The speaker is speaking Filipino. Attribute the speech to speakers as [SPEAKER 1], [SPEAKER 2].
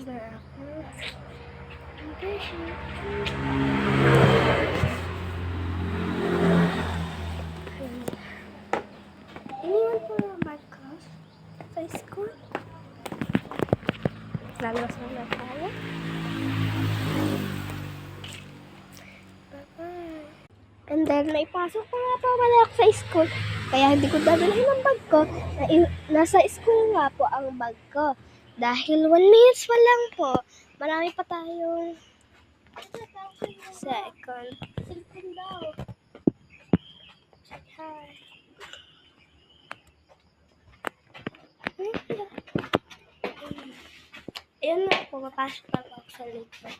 [SPEAKER 1] na ako. Okay. Iniwan ko na bag ko sa school. Lalabas mo na tayo. Bye-bye. And then, naipasok ko nga po wala ako sa school. Kaya hindi ko dadalhin ang bag ko. Nasa school nga po ang bag ko. Dahil 1 minutes pa lang po. Marami pa tayong second. Cellphone daw. Hi. Ayan na po, papasok ako sa likod.